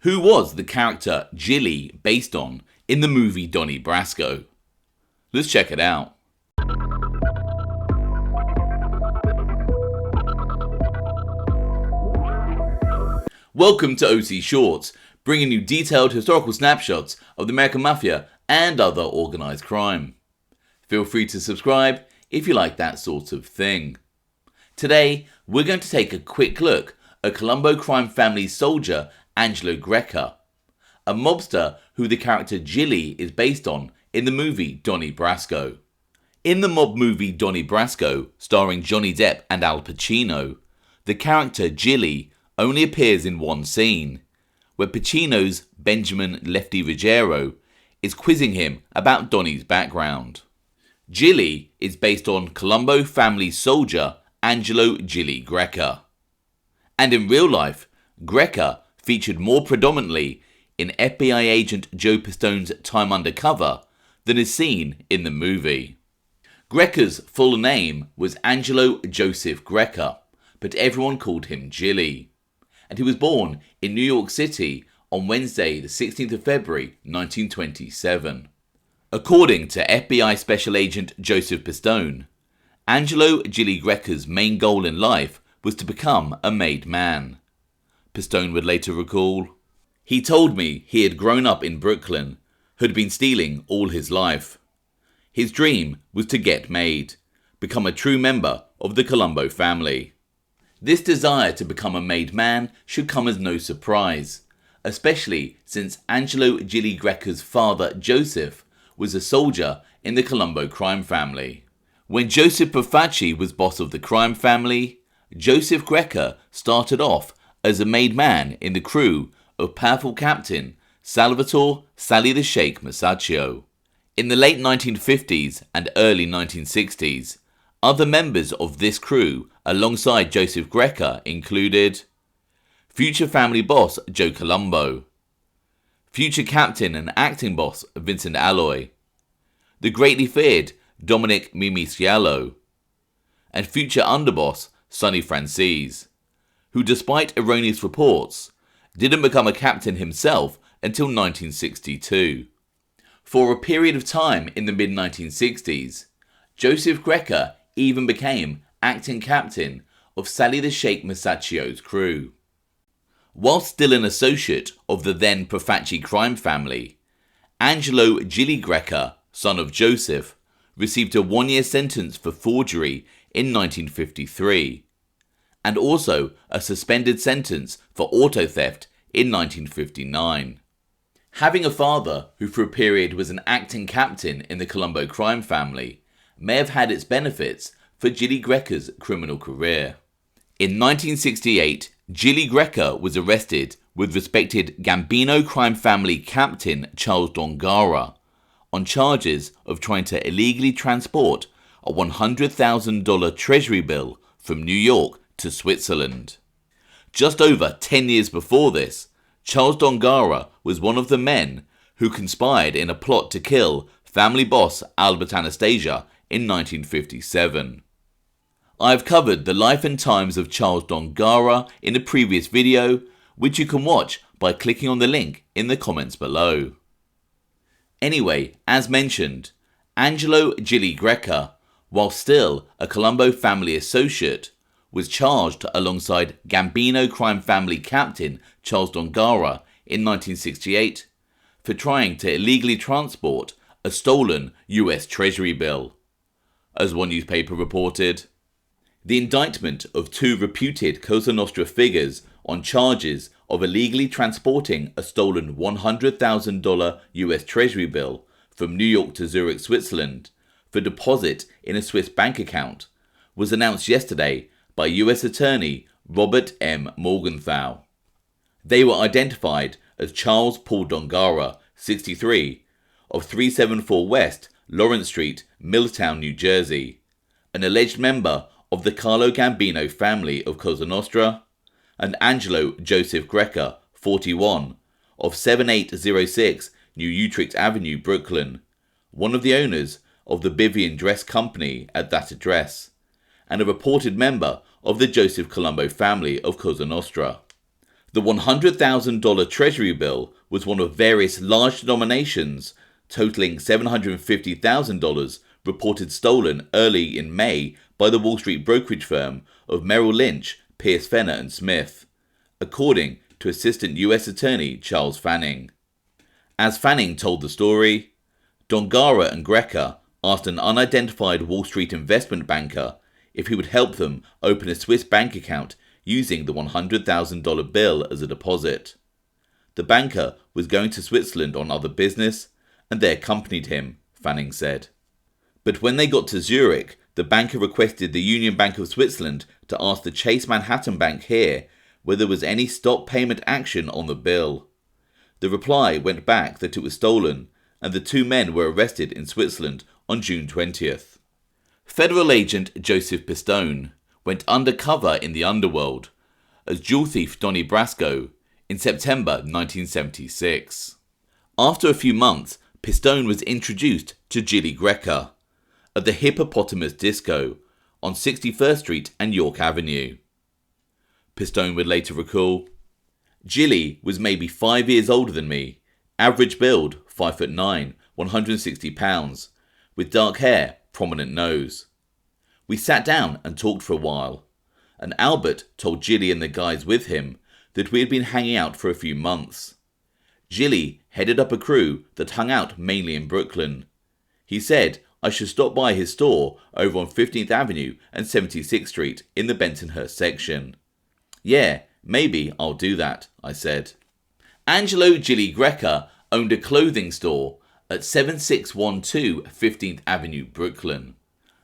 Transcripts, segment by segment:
Who was the character Jilly based on in the movie Donnie Brasco? Let's check it out. Welcome to OC Shorts, bringing you detailed historical snapshots of the American Mafia and other organised crime. Feel free to subscribe if you like that sort of thing. Today, we're going to take a quick look at Colombo Crime Family soldier Jilly Greca, a mobster who the character Jilly is based on in the movie Donnie Brasco. In the mob movie Donnie Brasco, starring Johnny Depp and Al Pacino, the character Jilly only appears in one scene, where Pacino's Benjamin Lefty Ruggiero is quizzing him about Donnie's background. Jilly is based on Colombo family soldier Jilly Greca. And in real life, Greca featured more predominantly in FBI agent Joe Pistone's time undercover than is seen in the movie. Greca's full name was Angelo Joseph Greca, but everyone called him Jilly. And he was born in New York City on Wednesday, the 16th of February, 1927. According to FBI Special Agent Joseph Pistone, Jilly Greca's main goal in life was to become a made man. Pistone would later recall, "He told me he had grown up in Brooklyn, had been stealing all his life. His dream was to get made, become a true member of the Colombo family." This desire to become a made man should come as no surprise, especially since Jilly Greca's father Joseph was a soldier in the Colombo crime family. When Joseph Profaci was boss of the crime family, Joseph Greca started off as a made man in the crew of powerful captain Salvatore Sally the Sheikh Masaccio. In the late 1950s and early 1960s, other members of this crew alongside Joseph Greca included future family boss Joe Colombo, future captain and acting boss Vincent Aloi, the greatly feared Dominick Scialo, and future underboss Sonny Franzese, who despite erroneous reports, didn't become a captain himself until 1962. For a period of time in the mid-1960s, Joseph Greca even became acting captain of Sally the Sheikh Masaccio's crew. While still an associate of the then Profaci crime family, Jilly Greca, son of Joseph, received a one-year sentence for forgery in 1953, and also a suspended sentence for auto theft in 1959. Having a father who for a period was an acting captain in the Colombo crime family may have had its benefits for Jilly Greca's criminal career. In 1968, Jilly Greca was arrested with respected Gambino crime family captain Charles Dongarra on charges of trying to illegally transport a $100,000 treasury bill from New York to Switzerland. Just over 10 years before this, Charles Dongarra was one of the men who conspired in a plot to kill family boss Albert Anastasia in 1957. I've covered the life and times of Charles Dongarra in a previous video, which you can watch by clicking on the link in the comments below. Anyway, as mentioned, Jilly Greca, while still a Colombo family associate, was charged alongside Gambino crime family captain Charles Dongarra in 1968 for trying to illegally transport a stolen US Treasury bill. As one newspaper reported, the indictment of two reputed Cosa Nostra figures on charges of illegally transporting a stolen $100,000 US Treasury bill from New York to Zurich, Switzerland, for deposit in a Swiss bank account was announced yesterday by US Attorney Robert M. Morgenthau. They were identified as Charles Paul Dongarra, 63, of 374 West Lawrence Street, Milltown, New Jersey, an alleged member of the Carlo Gambino family of Cosa Nostra, and Angelo Joseph Greca, 41, of 7806 New Utrecht Avenue, Brooklyn, one of the owners of the Vivian Dress Company at that address, and a reported member of the Joseph Colombo family of Cosa Nostra. The $100,000 treasury bill was one of various large denominations totaling $750,000 reported stolen early in May by the Wall Street brokerage firm of Merrill Lynch, Pierce, Fenner and Smith, according to Assistant U.S. Attorney Charles Fanning. As Fanning told the story, Dongarra and Greca asked an unidentified Wall Street investment banker if he would help them open a Swiss bank account using the $100,000 bill as a deposit. The banker was going to Switzerland on other business, and they accompanied him, Fanning said. But when they got to Zurich, the banker requested the Union Bank of Switzerland to ask the Chase Manhattan Bank here whether there was any stop payment action on the bill. The reply went back that it was stolen, and the two men were arrested in Switzerland on June 20th. Federal agent Joseph Pistone went undercover in the underworld as jewel thief Donnie Brasco in September 1976. After a few months, Pistone was introduced to Jilly Greca at the Hippopotamus Disco on 61st Street and York Avenue. Pistone would later recall, "Jilly was maybe 5 years older than me, average build, 5'9", 160 pounds, with dark hair, prominent nose. We sat down and talked for a while, and Albert told Jilly and the guys with him that we had been hanging out for a few months. Jilly headed up a crew that hung out mainly in Brooklyn. He said I should stop by his store over on 15th Avenue and 76th Street in the Bensonhurst section. Yeah, maybe I'll do that, I said." Angelo Jilly Greca owned a clothing store at 7612 15th Avenue, Brooklyn.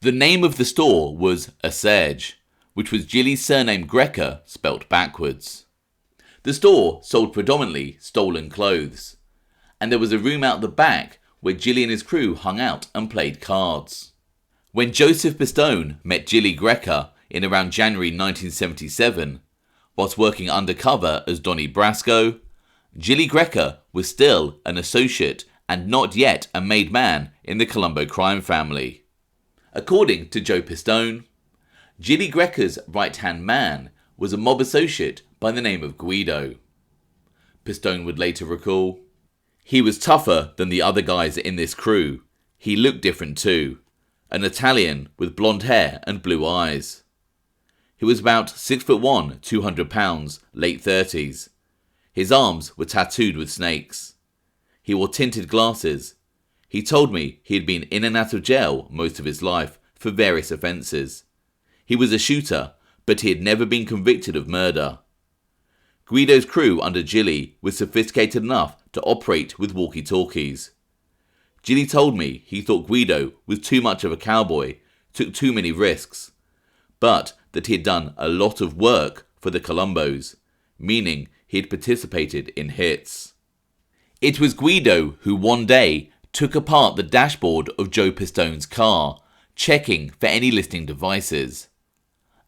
The name of the store was Asserge, which was Jilly's surname Greca spelt backwards. The store sold predominantly stolen clothes, and there was a room out the back where Jilly and his crew hung out and played cards. When Joseph Pistone met Jilly Greca in around January 1977, whilst working undercover as Donnie Brasco, Jilly Greca was still an associate and not yet a made man in the Colombo crime family. According to Joe Pistone, Jilly Greca's right-hand man was a mob associate by the name of Guido. Pistone would later recall, "He was tougher than the other guys in this crew. He looked different too. An Italian with blonde hair and blue eyes. He was about 6'1", 200 pounds, late 30s. His arms were tattooed with snakes. He wore tinted glasses. He told me he had been in and out of jail most of his life for various offences. He was a shooter, but he had never been convicted of murder. Guido's crew under Jilly was sophisticated enough to operate with walkie-talkies. Jilly told me he thought Guido was too much of a cowboy, took too many risks, but that he had done a lot of work for the Colombos, meaning he had participated in hits. It was Guido who one day took apart the dashboard of Joe Pistone's car, checking for any listening devices.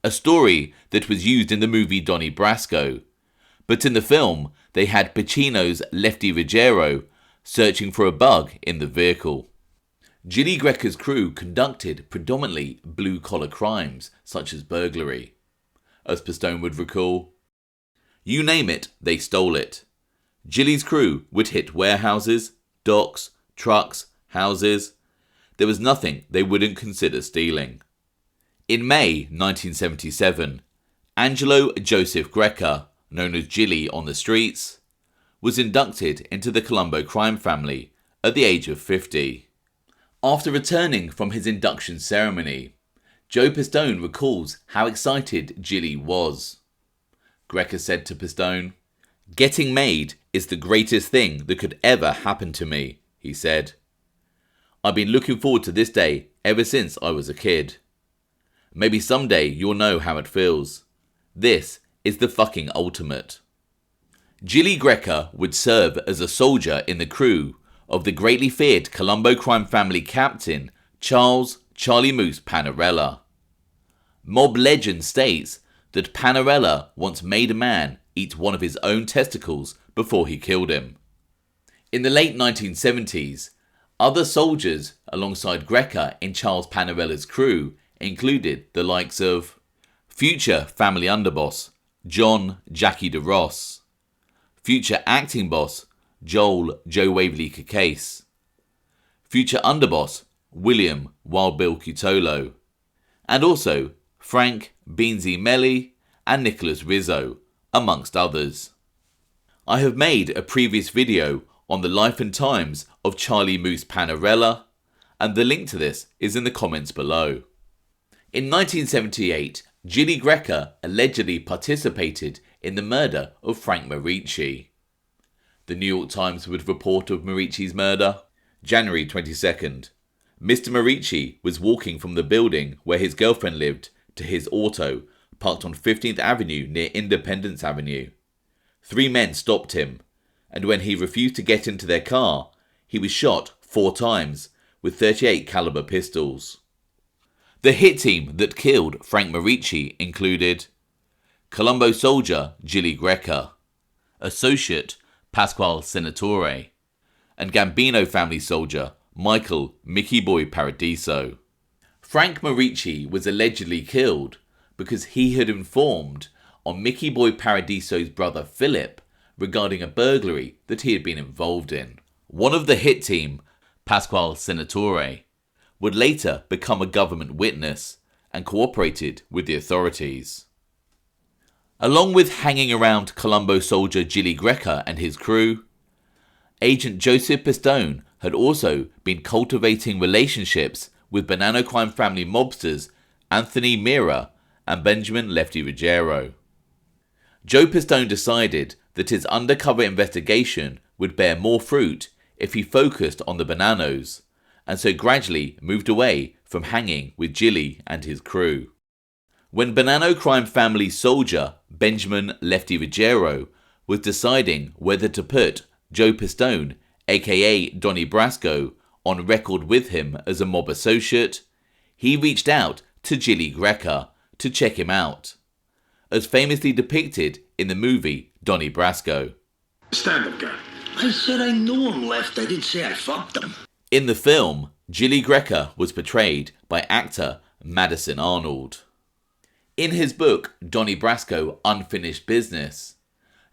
A story that was used in the movie Donnie Brasco, but in the film they had Pacino's Lefty Ruggiero searching for a bug in the vehicle. Jilly Greca's crew conducted predominantly blue-collar crimes such as burglary. As Pistone would recall, "You name it, they stole it. Jilly's crew would hit warehouses, docks, trucks, houses. There was nothing they wouldn't consider stealing." In May 1977, Angelo Joseph Greca, known as Jilly on the streets, was inducted into the Colombo crime family at the age of 50. After returning from his induction ceremony, Joe Pistone recalls how excited Jilly was. Greca said to Pistone, "Getting made is the greatest thing that could ever happen to me," he said. "I've been looking forward to this day ever since I was a kid. Maybe someday you'll know how it feels. This is the fucking ultimate." Jilly Greca would serve as a soldier in the crew of the greatly feared Colombo crime family captain Charles "Charlie Moose" Panarella. Mob legend states that Panarella once made a man eat one of his own testicles before he killed him. In the late 1970s, other soldiers alongside Greca in Charles Panarella's crew included the likes of future family underboss John "Jackie DeRoss", future acting boss Joe Waverly Case, future underboss William Wild Bill Cutolo, and also Frank Beansy Melly and Nicholas Rizzo, amongst others. I have made a previous video on the life and times of Charlie Moose Panarella, and the link to this is in the comments below. In 1978, Jilly Greca allegedly participated in the murder of Frank Merici. The New York Times would report of Merici's murder. January 22nd. Mr. Merici was walking from the building where his girlfriend lived to his auto, parked on 15th Avenue near Independence Avenue. 3 men stopped him, and when he refused to get into their car, he was shot 4 times with .38 caliber pistols. The hit team that killed Frank Merici included Colombo soldier Jilly Greca, associate Pasquale Senatore, and Gambino family soldier Michael Mickey Boy Paradiso. Frank Merici was allegedly killed because he had informed on Mickey Boy Paradiso's brother Philip regarding a burglary that he had been involved in. One of the hit team, Pasquale Senatore, would later become a government witness and cooperated with the authorities. Along with hanging around Colombo soldier Jilly Greca and his crew, Agent Joseph Pistone had also been cultivating relationships with Bonanno crime family mobsters Anthony Mirra and Benjamin Lefty Ruggiero. Joe Pistone decided that his undercover investigation would bear more fruit if he focused on the Bonannos, and so gradually moved away from hanging with Jilly and his crew. When Bonanno crime family soldier Benjamin Lefty Ruggiero was deciding whether to put Joe Pistone, aka Donnie Brasco, on record with him as a mob associate, he reached out to Jilly Greca to check him out, as famously depicted in the movie Donnie Brasco. Stand-up guy. I said I knew him, Left. I didn't say I fucked him. In the film, Jilly Greca was portrayed by actor Madison Arnold. In his book, Donnie Brasco, Unfinished Business,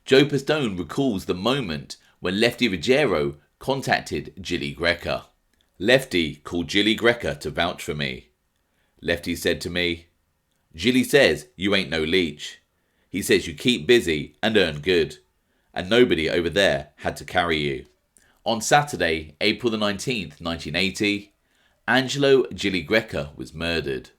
Joe Pistone recalls the moment when Lefty Ruggiero contacted Jilly Greca. Lefty called Jilly Greca to vouch for me. Lefty said to me, "Jilly says you ain't no leech. He says you keep busy and earn good, and nobody over there had to carry you." On Saturday, April the 19th, 1980, Angelo Jilly Greca was murdered.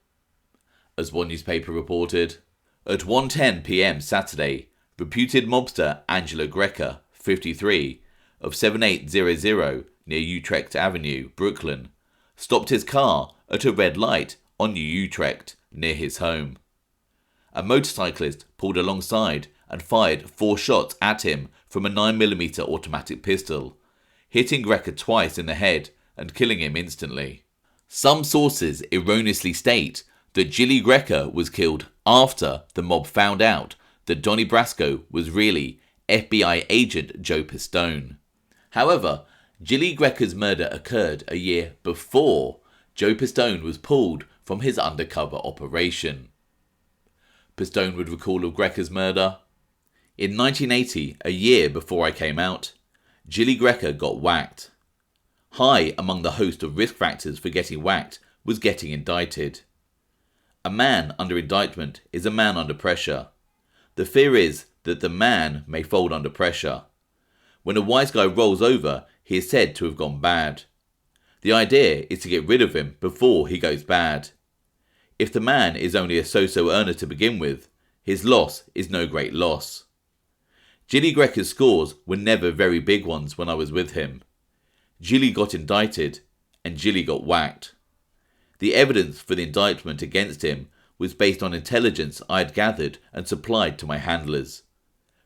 As one newspaper reported, at 1:10 p.m. Saturday, reputed mobster Angelo Greca, 53, of 7800 near Utrecht Avenue, Brooklyn, stopped his car at a red light on New Utrecht near his home. A motorcyclist pulled alongside and fired 4 shots at him from a 9mm automatic pistol, hitting Greca twice in the head and killing him instantly. Some sources erroneously state that Jilly Greca was killed after the mob found out that Donnie Brasco was really FBI agent Joe Pistone. However, Jilly Greca's murder occurred a year before Joe Pistone was pulled from his undercover operation. Pistone would recall of Greca's murder. In 1980, a year before I came out, Jilly Greca got whacked. High among the host of risk factors for getting whacked was getting indicted. A man under indictment is a man under pressure. The fear is that the man may fold under pressure. When a wise guy rolls over, he is said to have gone bad. The idea is to get rid of him before he goes bad. If the man is only a so-so earner to begin with, his loss is no great loss. Jilly Greca's scores were never very big ones when I was with him. Jilly got indicted, and Jilly got whacked. The evidence for the indictment against him was based on intelligence I had gathered and supplied to my handlers.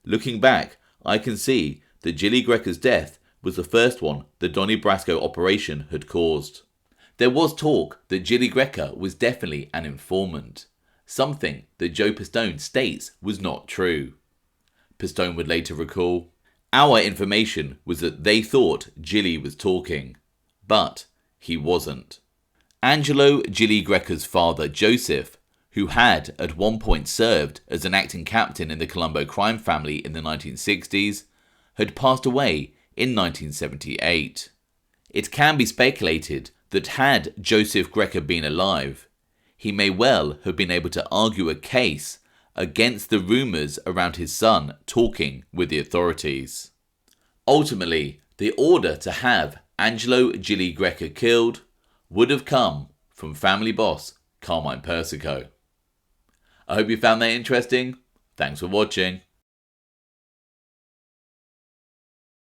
Looking back, I can see that Jilly Greca's death was the first one the Donnie Brasco operation had caused. There was talk that Jilly Greca was definitely an informant, something that Joe Pistone states was not true. Pistone would later recall, "Our information was that they thought Jilly was talking, but he wasn't." Angelo Jilly Greca's father, Joseph, who had at one point served as an acting captain in the Colombo Crime Family in the 1960s, had passed away in 1978. It can be speculated that had Joseph Greco been alive, he may well have been able to argue a case against the rumours around his son talking with the authorities. Ultimately, the order to have Angelo Jilly Greca killed would have come from family boss Carmine Persico. I hope you found that interesting. Thanks for watching.